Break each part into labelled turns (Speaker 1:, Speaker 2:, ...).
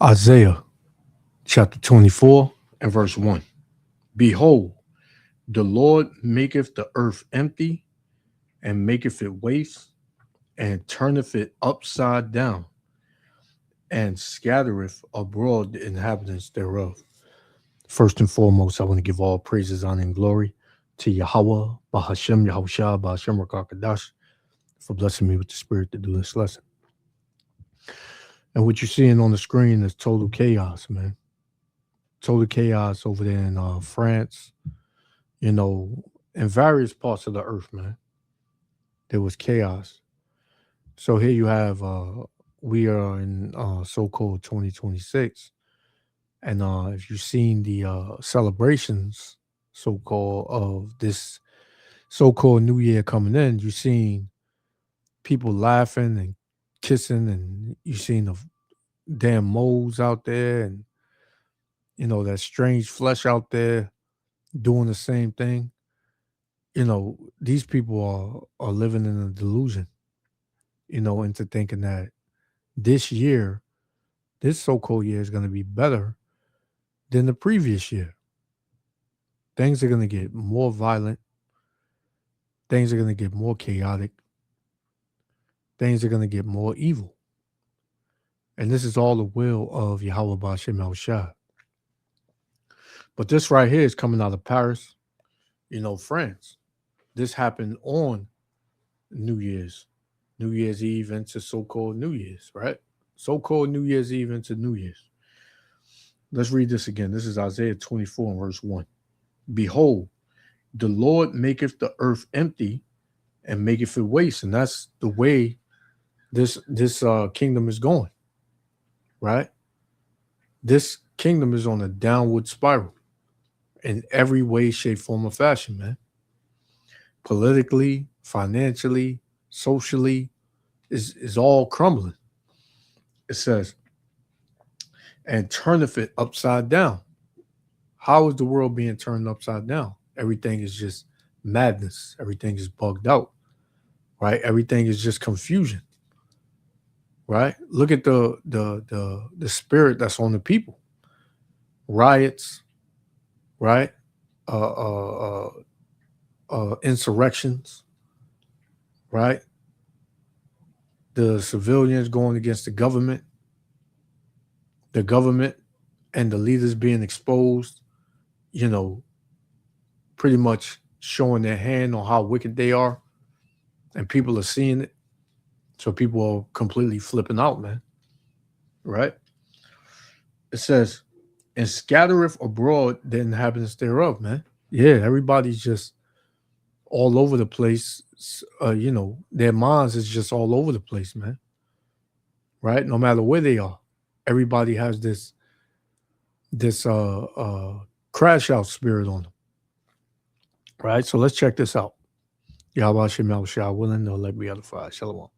Speaker 1: Isaiah chapter 24 and verse 1. Behold, the Lord maketh the earth empty, and maketh it waste, and turneth it upside down, and scattereth abroad the inhabitants thereof. First and foremost, I want to give all praises, honor, and glory to Yahweh, Bahashem, Yahushua, Bahashem, Rakakadash, for blessing me with the spirit to do this lesson. And what you're seeing on the screen is total chaos, man. Total chaos over there in France, in various parts of the earth, man. There was chaos. So here you have, we are in so-called 2026. And if you've seen the celebrations, so-called, of this so-called New Year coming in, you've seen people laughing and kissing, and you've seen the damn moles out there, and that strange flesh out there doing the same thing. These people are living in a delusion, into thinking that this year, this so-called year, is going to be better than the previous year. Things are going to get more violent. Things are going to get more chaotic. Things are going to get more evil. And this is all the will of Yahweh Ba'ashem El-Shah. But this right here is coming out of Paris, France. This happened on New Year's Eve into so-called New Year's, right? So-called New Year's Eve into New Year's. Let's read this again. This is Isaiah 24 and verse 1. Behold, the Lord maketh the earth empty, and maketh it waste. And that's the way this kingdom is going, right? This kingdom is on a downward spiral in every way, shape, form, or fashion, man. Politically, financially, socially, is all crumbling. It says, and turneth it upside down. How is the world being turned upside down? Everything is just madness. Everything is bugged out, right? Everything is just confusion, right? Look at the spirit that's on the people. Riots, right? Insurrections, right? The civilians going against the government and the leaders being exposed, pretty much showing their hand on how wicked they are, and people are seeing it. So people are completely flipping out, man, right? It says, and scattereth abroad the inhabitants thereof, man. Yeah, everybody's just all over the place. Their minds is just all over the place, man. Right? No matter where they are, everybody has this crash out spirit on them. Right? So let's check this out. Yahweh Shem Yahushua willing, no let me edify. Shalom.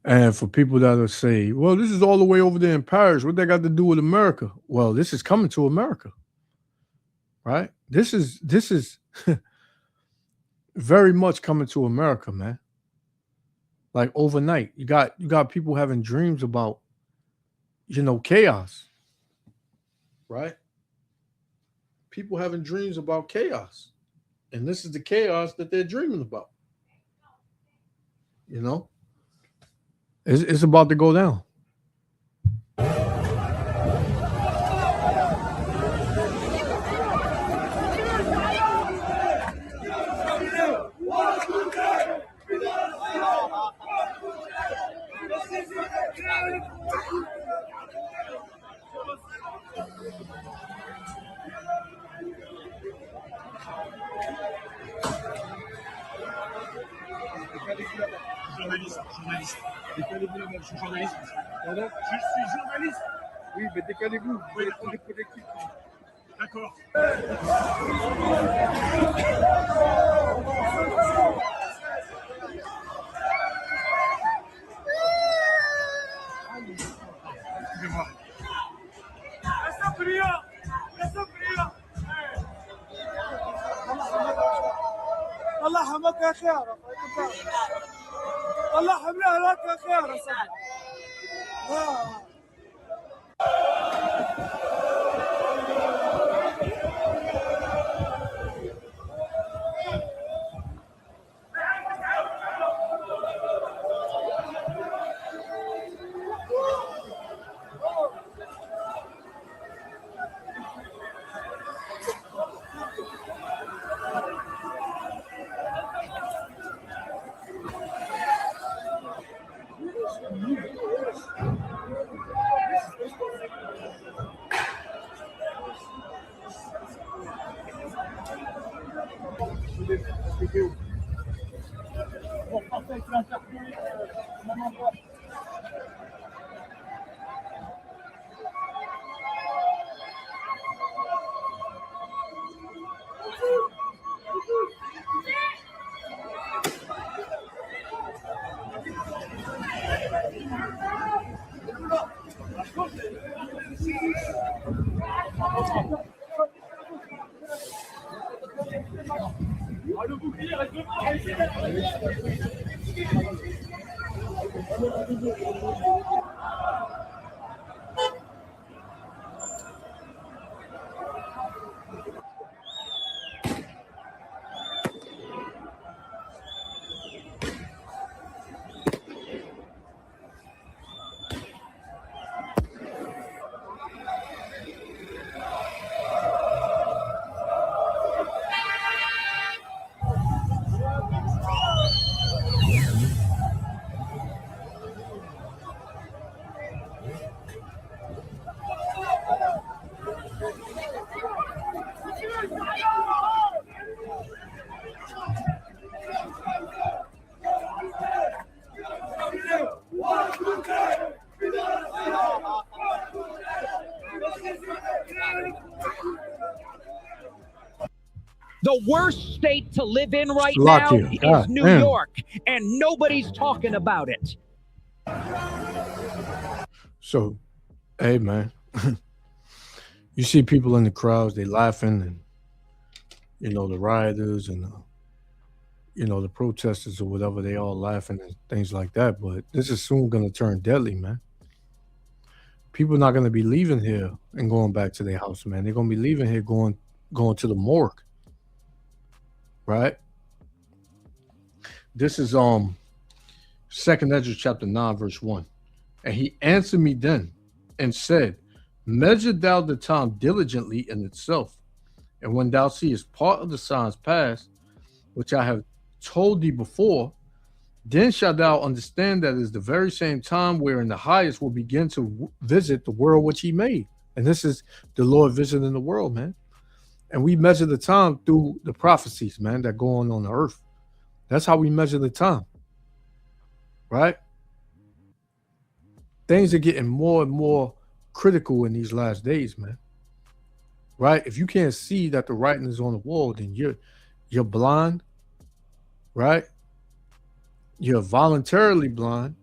Speaker 1: And for people that will say, well, this is all the way over there in Paris. What they got to do with America? Well, this is coming to America, right? This is very much coming to America, man. Like overnight, you got people having dreams about, chaos, right? People having dreams about chaos, and this is the chaos that they're dreaming about. It's about to go down.
Speaker 2: Journaliste. Décalez-vous les mêmes, je suis journaliste. Pardon? Je suis journaliste. Oui, mais décalez-vous, vous allez prendre des projectiles. D'accord. Excusez-moi. الله حماك يا خير الله حملها لك يا خير يا صاحبي
Speaker 3: The worst state to live in right
Speaker 1: Lock
Speaker 3: now
Speaker 1: you.
Speaker 3: is
Speaker 1: God
Speaker 3: New
Speaker 1: damn.
Speaker 3: York, and nobody's talking about it.
Speaker 1: So, hey, man, you see people in the crowds, they laughing, and, you know, the rioters and, you know, the protesters or whatever, they all laughing and things like that. But this is soon going to turn deadly, man. People not going to be leaving here and going back to their house, man. They're going to be leaving here going to the morgue, right? This is Second Ezra chapter 9, verse 1. And he answered me then and said, measure thou the time diligently in itself. And when thou seest part of the signs pass, which I have told thee before, then shalt thou understand that it is the very same time wherein the highest will begin to visit the world which he made. And this is the Lord visiting the world, man. And we measure the time through the prophecies, man, that go on the earth. That's how we measure the time, right? Things are getting more and more critical in these last days, man. Right? If you can't see that the writing is on the wall, then you're blind, right? You're voluntarily blind,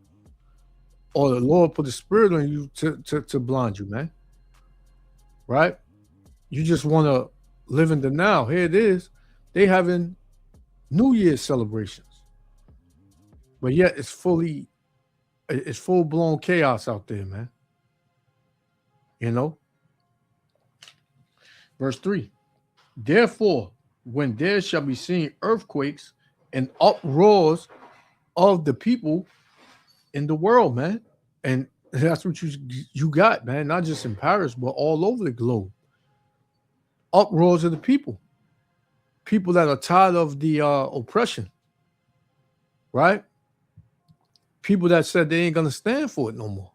Speaker 1: or the Lord put the spirit on you to blind you, man. Right? You just want to live in the now. Here it is. They having New Year's celebrations, but yet it's full-blown chaos out there, man. You know? Verse 3. Therefore, when there shall be seen earthquakes and uproars of the people in the world, man. And that's what you got, man. Not just in Paris, but all over the globe. Uproars of the people. People that are tired of the oppression, right? People that said they ain't going to stand for it no more.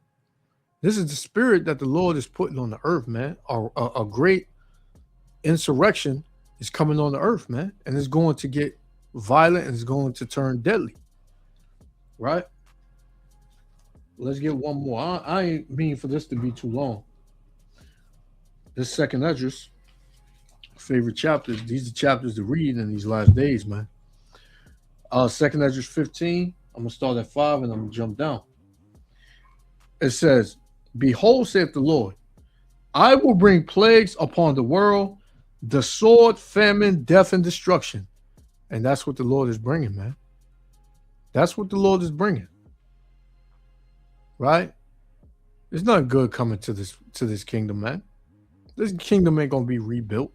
Speaker 1: This is the spirit that the Lord is putting on the earth, man. A great insurrection is coming on the earth, man. And it's going to get violent and it's going to turn deadly. right? Let's get one more. I ain't mean for this to be too long. This second Esdras, favorite chapters. These are chapters to read in these last days, man. Second Esdras 15. I'm gonna start at 5 and I'm gonna jump down. It says, "Behold, saith the Lord, I will bring plagues upon the world, the sword, famine, death, and destruction." And that's what the Lord is bringing, man. That's what the Lord is bringing. Right? There's nothing good coming to this kingdom, man. This kingdom ain't gonna be rebuilt.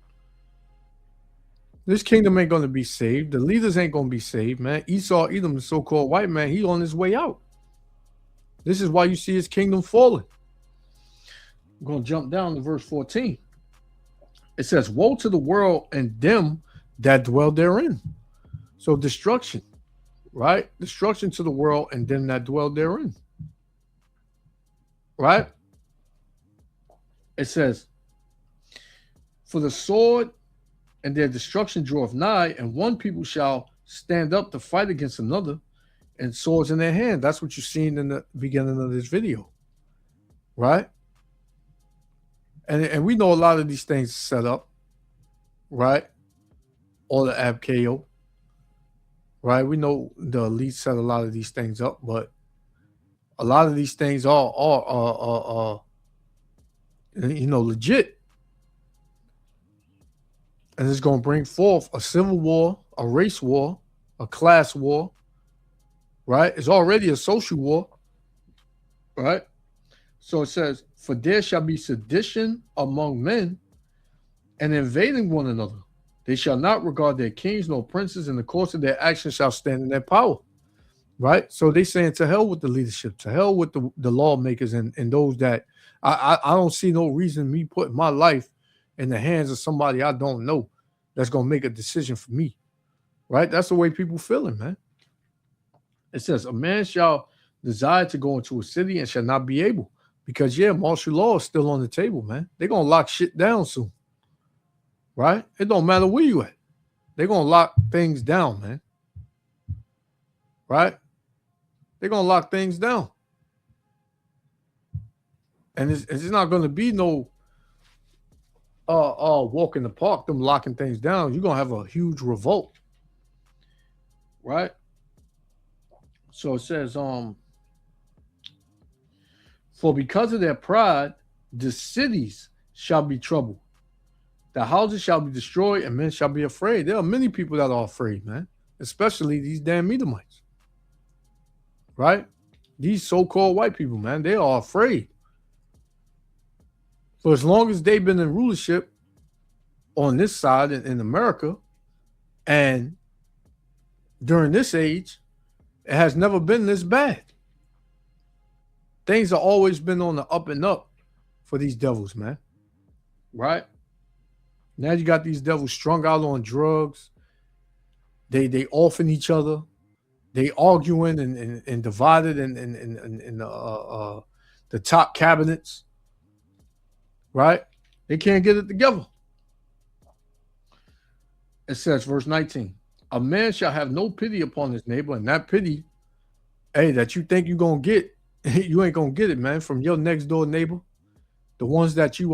Speaker 1: This kingdom ain't gonna be saved. The leaders ain't gonna be saved, man. Esau, Edom, the so-called white man, he on his way out. This is why you see his kingdom falling. I'm gonna jump down to verse 14. It says, "Woe to the world and them that dwell therein." So destruction, right? Destruction to the world and them that dwell therein. Right? It says, "For the sword and their destruction draweth nigh, and one people shall stand up to fight against another, and swords in their hand." That's what you're seeing in the beginning of this video. Right? And we know a lot of these things set up, right? All the ABKO, right? We know the elite set a lot of these things up, but a lot of these things are legit. And it's going to bring forth a civil war, a race war, a class war, right? It's already a social war, right? So it says, "For there shall be sedition among men, and invading one another. They shall not regard their kings nor princes, and the course of their actions shall stand in their power." Right? So they saying to hell with the leadership, to hell with the lawmakers and those that I don't see no reason me putting my life in the hands of somebody I don't know that's going to make a decision for me. Right? That's the way people feeling, man. It says, "A man shall desire to go into a city and shall not be able." Because, yeah, martial law is still on the table, man. They're going to lock shit down soon. Right? It don't matter where you at. They're going to lock things down, man. Right? They're going to lock things down. And it's not going to be no walk in the park, them locking things down. You're going to have a huge revolt. Right? So it says, "For because of their pride, the cities shall be troubled. The houses shall be destroyed, and men shall be afraid." There are many people that are afraid, man, especially these damn Edomites. Right? These so-called white people, man, they are afraid. For as long as they've been in rulership on this side in America, and during this age, it has never been this bad. Things have always been on the up and up for these devils, man. Right? Now you got these devils strung out on drugs. They offing each other. They arguing and divided in the top cabinets. Right? They can't get it together. It says, verse 19, "A man shall have no pity upon his neighbor," and that pity, hey, that you think you're going to get, you ain't going to get it, man, from your next door neighbor. The ones that you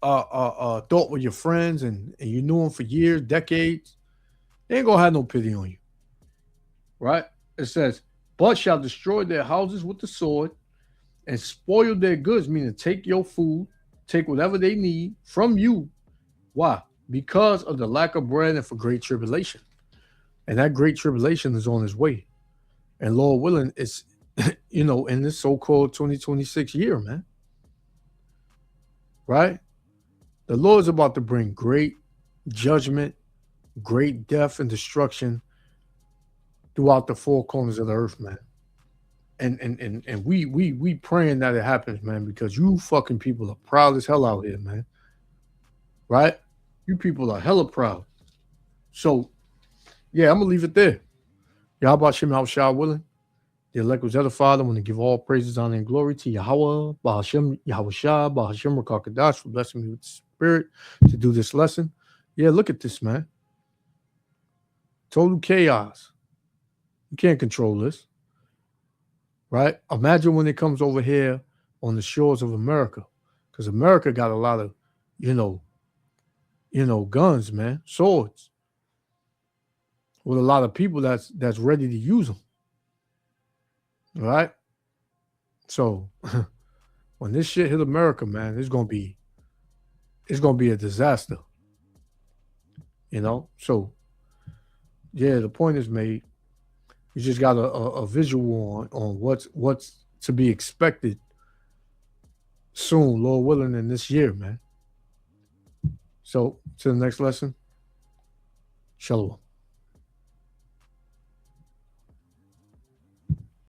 Speaker 1: thought were your friends and you knew them for years, decades. They ain't going to have no pity on you. Right? It says, "But shall destroy their houses with the sword and spoil their goods," meaning take your food, take whatever they need from you. Why? Because of the lack of bread and for great tribulation. And that great tribulation is on its way. And Lord willing, it's, in this so-called 2026 year, man. Right? The Lord's about to bring great judgment, great death and destruction throughout the four corners of the earth, man. And we praying that it happens, man, because you fucking people are proud as hell out here, man. Right? You people are hella proud. So, yeah, I'm going to leave it there. Yahweh Shem Yahushua willing. The elect was edified. I want to give all praises, honor, and glory to Yahweh, Bahashem, Yahushua, Bahashem Rakakadash for blessing me with the spirit to do this lesson. Yeah, look at this, man. Total chaos. You can't control this, right? Imagine when it comes over here on the shores of America, because America got a lot of, guns, man, swords, with a lot of people that's ready to use them, right? So when this shit hit America, man, it's gonna be a disaster, So yeah, the point is made. You just got a visual on what's to be expected soon, Lord willing, in this year, man. So to the next lesson. Shalom.